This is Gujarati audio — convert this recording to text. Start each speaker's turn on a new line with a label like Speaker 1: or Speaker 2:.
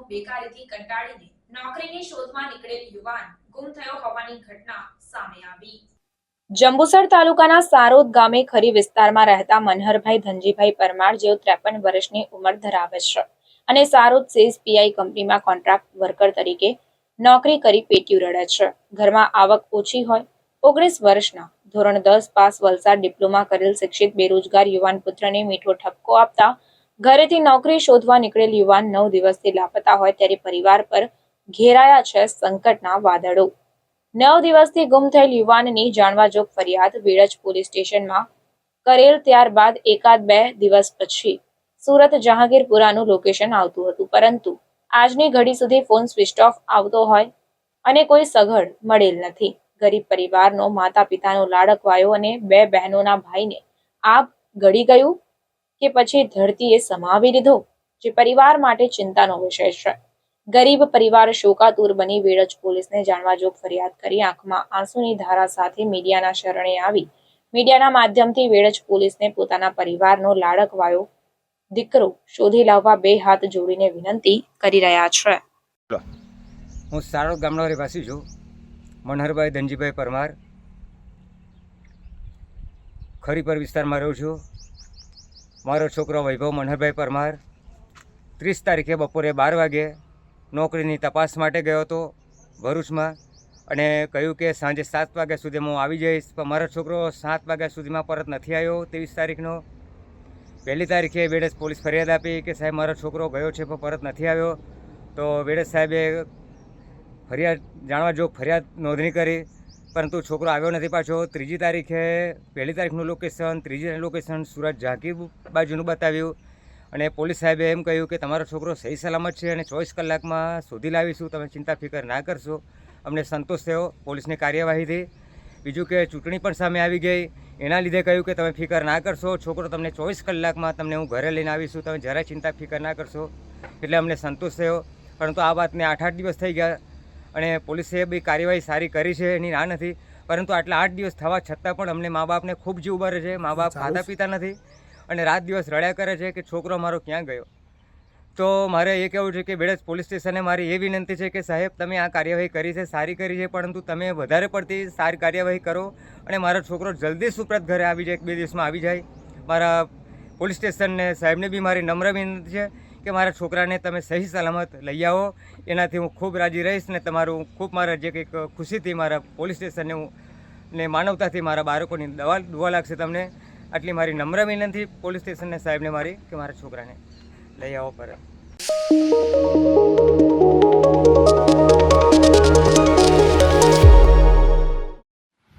Speaker 1: બેકારીથી કંટાળીને નોકરીની શોધમાં નીકળેલ યુવાન ગુમ થયો હોવાની ઘટના સામે આવી। જંબુસર તાલુકાના સારોદ ગામે ખરી વિસ્તારમાં રહેતા મનહરભાઈ ધનજીભાઈ પરમાર, જેઓ 53 વર્ષની ઉંમર ધરાવે છે અને સારોદ સેઝ પીઆઈ કંપનીમાં કોન્ટ્રાક્ટ વર્કર તરીકે નોકરી કરી પેટ્યું રડે છે। ઘરમાં આવક ઓછી હોય 19 વર્ષના ધોરણ 10 પાસ વલસાડ ડિપ્લોમા કરેલ શિક્ષિત બેરોજગાર યુવાન પુત્રને મીઠો ઠપકો આપતા ઘરેથી નોકરી શોધવા નીકળેલ યુવાન 9 દિવસથી લાપતા હોય ત્યારે પરિવાર પર ઘેરાયા છે સંકટના વાદળો। 9 દિવસથી ગુમ થયેલ યુવાનની જાણવાજોગ ફરિયાદ વેળજ પોલીસ સ્ટેશનમાં કરેલ, ત્યારબાદ એકાદ 2 દિવસ પછી સુરત જહાંગીરપુરાનું લોકેશન આવતું હતું, પરંતુ આજની ઘડી સુધી ફોન સ્વિચ ઓફ આવતો હોય અને કોઈ સગવડ મળેલ નથી। ગરીબ પરિવારનો માતા પિતાનો લાડકવાયો અને 2 બહેનોના ભાઈને આપ ગળી ગયું કે પછી ધરતીએ સમાવી લીધો, જે પરિવાર માટે ચિંતાનો વિષય છે। ગરીબ પરિવાર શોકાતુર બની વેળજ પોલીસને જાણવાજોગ ફરિયાદ કરી આંખમાં આંસુની ધારા સાથે મીડિયાના શરણે આવી મીડિયાના માધ્યમથી વેળજ પોલીસને પોતાના પરિવારનો લાડકવાયો દીકરો શોધી લાવવા 2 હાથ જોડીને વિનંતી કરી રહ્યા છે।
Speaker 2: હું સારોદ ગામનો રહેવાસી છું, મનહરભાઈ ધનજીભાઈ પરમાર, ખરીપર વિસ્તારમાં રહું છું। મારો છોકરો વૈભવ મનહરભાઈ પરમાર 30 તારીખે બપોરે 12 વાગે નોકરીની તપાસ માટે ગયો હતો ભરૂચમાં અને કહ્યું કે સાંજે 7 વાગ્યા સુધી હું આવી જઈશ, પણ મારો છોકરો 7 વાગ્યા સુધીમાં પરત નથી આવ્યો। 23 તારીખનો 1 તારીખે વેળજ પોલીસ ફરિયાદ આપી કે સાહેબ મારો છોકરો ગયો છે પણ પરત નથી આવ્યો। તો વેળજ સાહેબે ફરિયાદ નોંધણી કરી, પરંતુ છોકરો આવ્યો નથી પાછો। 3 તારીખે 1 તારીખનું લોકેશન, 3 લોકેશન સુરત ઝાંકી બાજુનું બતાવ્યું અને પોલીસ સાહેબે એમ કહ્યું કે તમારો છોકરો સહી સલામત છે અને 24 કલાકમાં શોધી લાવીશું, તમે ચિંતા ફિકર ના કરશો। અમને સંતોષ થયો પોલીસની કાર્યવાહીથી। બીજું કે ચૂંટણી પણ સામે આવી ગઈ, એના લીધે કહ્યું કે તમે ફિકર ના કરશો, છોકરો તમને 24 કલાકમાં તમને હું ઘરે લઈને આવીશું, તમે જરાય ચિંતા ફિકર ના કરશો। એટલે અમને સંતોષ થયો, પરંતુ આ વાતને 8 દિવસ થઈ ગયા અને પોલીસે બી કાર્યવાહી સારી કરી છે, એની ના નથી, પરંતુ આટલા 8 દિવસ થવા છતાં પણ અમને મા બાપને ખૂબ જીવ બરે છે। મા બાપ ખાતા પીતા નથી અને રાત દિવસ રડ્યા કરે છે કે છોકરો મારો ક્યાં ગયો। તો મારે એ કહેવું છે કે વેળજ પોલીસ સ્ટેશને મારી એ વિનંતી છે કે સાહેબ તમે આ કાર્યવાહી કરી છે, સારી કરી છે, પરંતુ તમે વધારે પડતી સારી કાર્યવાહી કરો અને મારો છોકરો જલ્દી સુપ્રત ઘરે આવી જાય, 1-2 દિવસમાં આવી જાય। મારા પોલીસ સ્ટેશનને સાહેબને બી મારી નમ્ર વિનંતી છે કે મારા છોકરાને તમે સહી સલામત લઈ આવો, એનાથી હું ખૂબ રાજી રહીશ ને તમારું ખૂબ મારા જે કંઈક ખુશીથી મારા પોલીસ સ્ટેશનને હું ને માનવતાથી મારા બાળકોની દુઆ લાગશે તમને। આટલી મારી નમ્ર વિનંતી પોલીસ સ્ટેશનને સાહેબને મારી કે મારા છોકરાને લઈ આવો પરત।